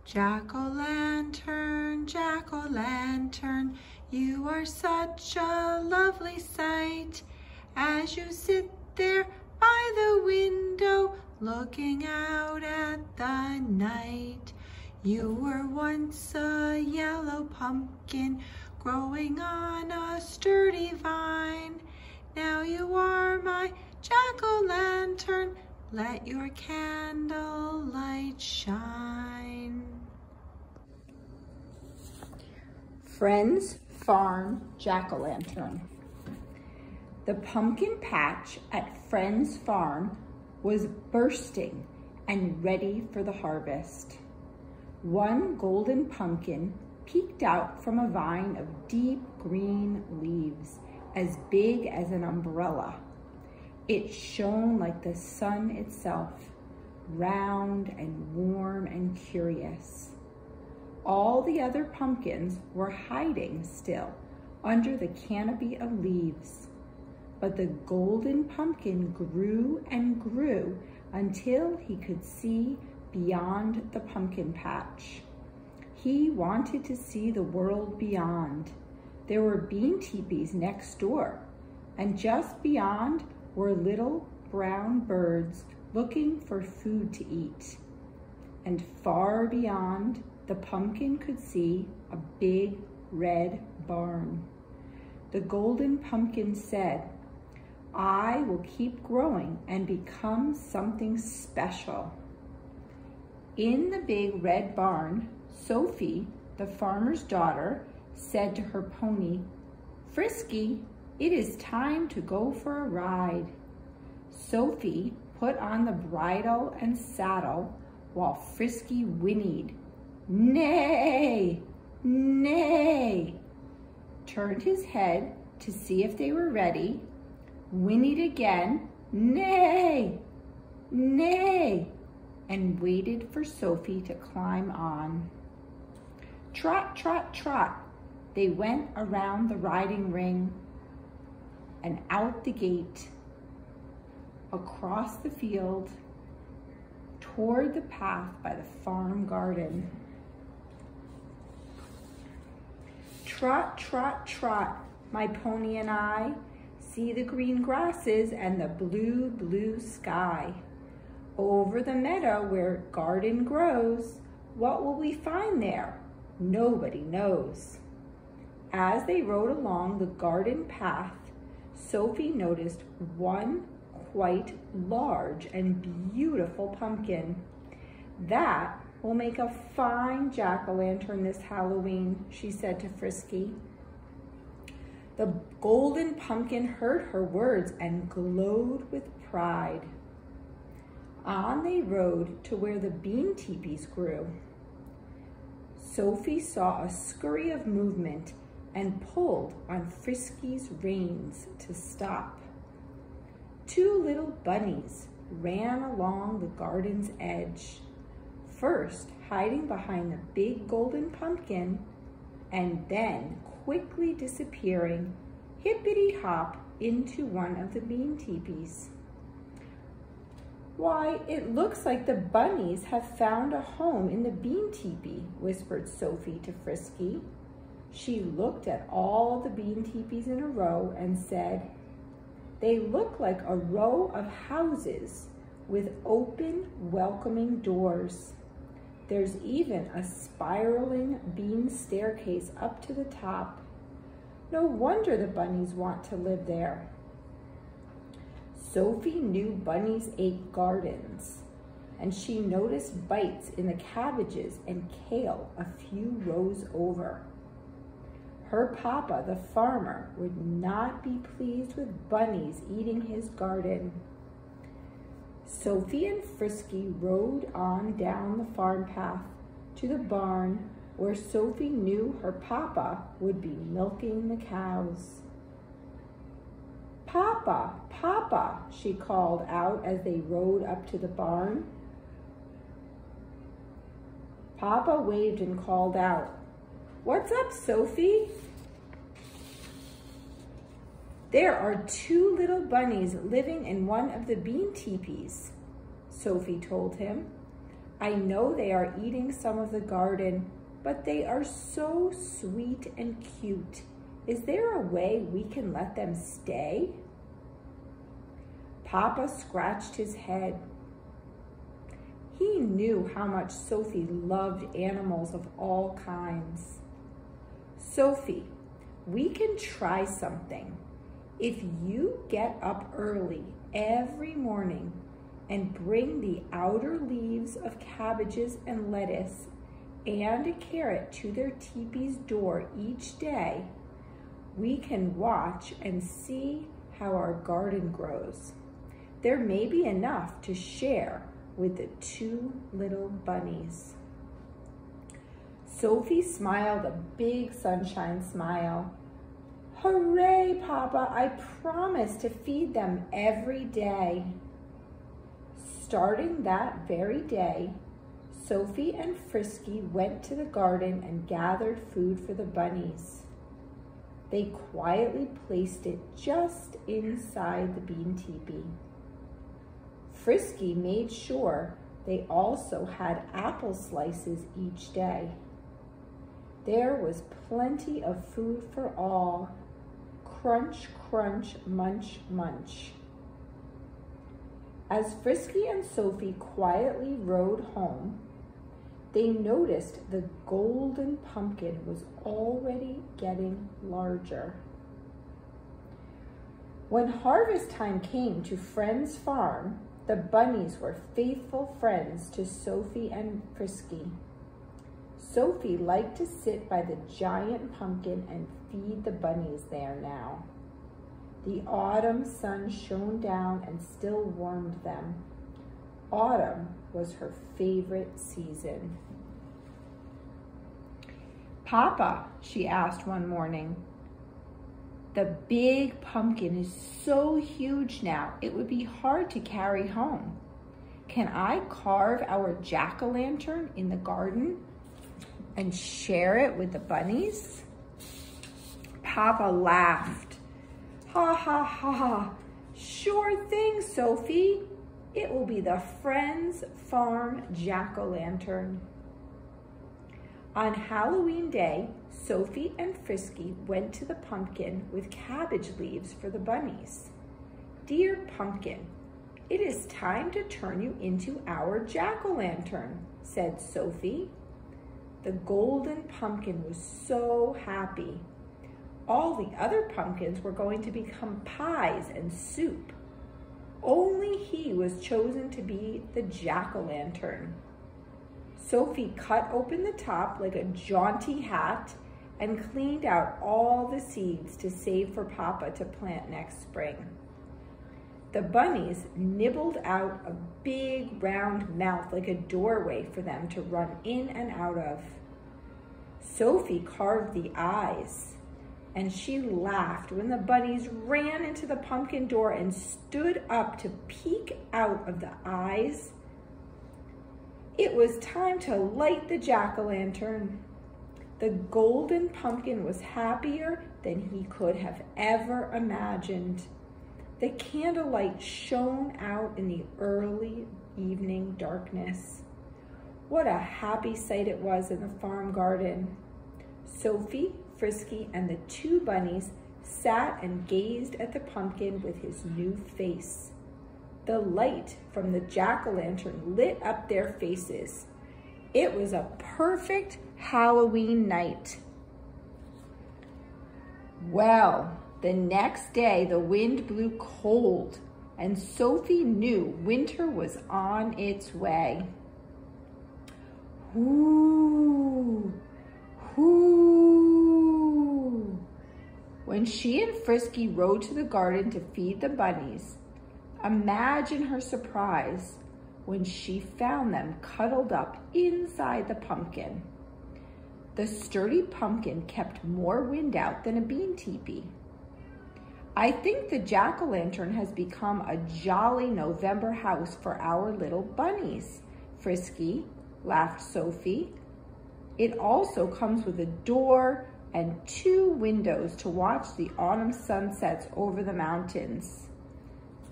Jack-o'-lantern, you are such a lovely sight. As you sit there by the window, looking out at the night. You were once a yellow pumpkin, growing on a sturdy vine. Now you are my jack-o'-lantern, let your candle light shine. Friends Farm Jack-o'-lantern. The pumpkin patch at Friends Farm was bursting and ready for the harvest. One golden pumpkin peeked out from a vine of deep green leaves, as big as an umbrella. It shone like the sun itself, round and warm and curious. All the other pumpkins were hiding still under the canopy of leaves, but the golden pumpkin grew and grew until he could see beyond the pumpkin patch. He wanted to see the world beyond. There were bean teepees next door, and just beyond were little brown birds looking for food to eat. And far beyond, the pumpkin could see a big red barn. The golden pumpkin said, "I will keep growing and become something special." In the big red barn, Sophie, the farmer's daughter, said to her pony, "Frisky, it is time to go for a ride." Sophie put on the bridle and saddle while Frisky whinnied, "Neigh, neigh," turned his head to see if they were ready, whinnied again, "Neigh, neigh," and waited for Sophie to climb on. Trot, trot, trot, they went around the riding ring and out the gate, across the field, toward the path by the farm garden. Trot, trot, trot, my pony and I, see the green grasses and the blue, blue sky. Over the meadow where garden grows, what will we find there? Nobody knows. As they rode along the garden path, Sophie noticed one quite large and beautiful pumpkin. "That will make a fine jack-o'-lantern this Halloween," she said to Frisky. The golden pumpkin heard her words and glowed with pride. On they rode to where the bean teepees grew. Sophie saw a scurry of movement and pulled on Frisky's reins to stop. Two little bunnies ran along the garden's edge, first hiding behind the big golden pumpkin and then quickly disappearing hippity-hop into one of the bean teepees. "Why, it looks like the bunnies have found a home in the bean teepee," whispered Sophie to Frisky. She looked at all the bean teepees in a row and said, "They look like a row of houses with open, welcoming doors. There's even a spiraling bean staircase up to the top. No wonder the bunnies want to live there." Sophie knew bunnies ate gardens, and she noticed bites in the cabbages and kale a few rows over. Her papa, the farmer, would not be pleased with bunnies eating his garden. Sophie and Frisky rode on down the farm path to the barn where Sophie knew her papa would be milking the cows. "Papa, Papa," she called out as they rode up to the barn. Papa waved and called out, "What's up, Sophie?" "There are two little bunnies living in one of the bean teepees," Sophie told him. I know they are eating some of the garden, but they are so sweet and cute. Is there a way we can let them stay? Papa scratched his head. He knew how much Sophie loved animals of all kinds. Sophie, we can try something. If you get up early every morning and bring the outer leaves of cabbages and lettuce and a carrot to their teepee's door each day, we can watch and see how our garden grows. There may be enough to share with the two little bunnies. Sophie smiled a big sunshine smile. Hooray, Papa, I promise to feed them every day. Starting that very day, Sophie and Frisky went to the garden and gathered food for the bunnies. They quietly placed it just inside the bean teepee. Frisky made sure they also had apple slices each day. There was plenty of food for all. Crunch, crunch, munch, munch. As Frisky and Sophie quietly rode home, they noticed the golden pumpkin was already getting larger. When harvest time came to Friends Farm, the bunnies were faithful friends to Sophie and Frisky. Sophie liked to sit by the giant pumpkin and feed the bunnies there now. The autumn sun shone down and still warmed them. Autumn was her favorite season. Papa, she asked one morning, the big pumpkin is so huge now, it would be hard to carry home. Can I carve our jack-o'-lantern in the garden and share it with the bunnies? Papa laughed. Ha ha ha, sure thing, Sophie. It will be the Friends Farm jack-o'-lantern. On Halloween Day, Sophie and Frisky went to the pumpkin with cabbage leaves for the bunnies. Dear pumpkin, it is time to turn you into our jack-o'-lantern, said Sophie. The golden pumpkin was so happy. All the other pumpkins were going to become pies and soup. Only he was chosen to be the jack-o'-lantern. Sophie cut open the top like a jaunty hat and cleaned out all the seeds to save for Papa to plant next spring. The bunnies nibbled out a big round mouth like a doorway for them to run in and out of. Sophie carved the eyes, and she laughed when the bunnies ran into the pumpkin door and stood up to peek out of the eyes. It was time to light the jack-o'-lantern. The golden pumpkin was happier than he could have ever imagined. The candlelight shone out in the early evening darkness. What a happy sight it was in the farm garden. Sophie, Frisky, and the two bunnies sat and gazed at the pumpkin with his new face. The light from the jack-o'-lantern lit up their faces. It was a perfect Halloween night. Well, the next day the wind blew cold, and Sophie knew winter was on its way. Ooh, ooh. When she and Frisky rode to the garden to feed the bunnies, imagine her surprise when she found them cuddled up inside the pumpkin. The sturdy pumpkin kept more wind out than a bean teepee. I think the jack-o'-lantern has become a jolly November house for our little bunnies, Frisky, laughed Sophie. It also comes with a door and 2 windows to watch the autumn sunsets over the mountains.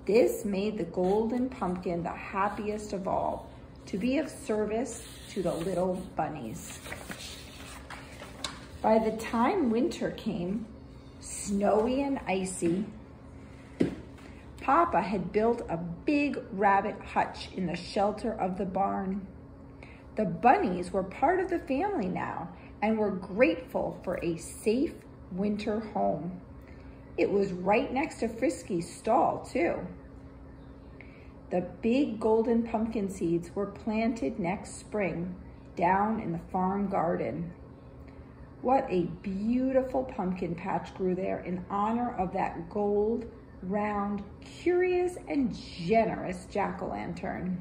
This made the golden pumpkin the happiest of all. to be of service to the little bunnies. By the time winter came, snowy and icy, Papa had built a big rabbit hutch in the shelter of the barn. The bunnies were part of the family now and were grateful for a safe winter home. It was right next to Frisky's stall, too. The big golden pumpkin seeds were planted next spring down in the farm garden. What a beautiful pumpkin patch grew there in honor of that gold, round, curious, and generous jack-o'-lantern.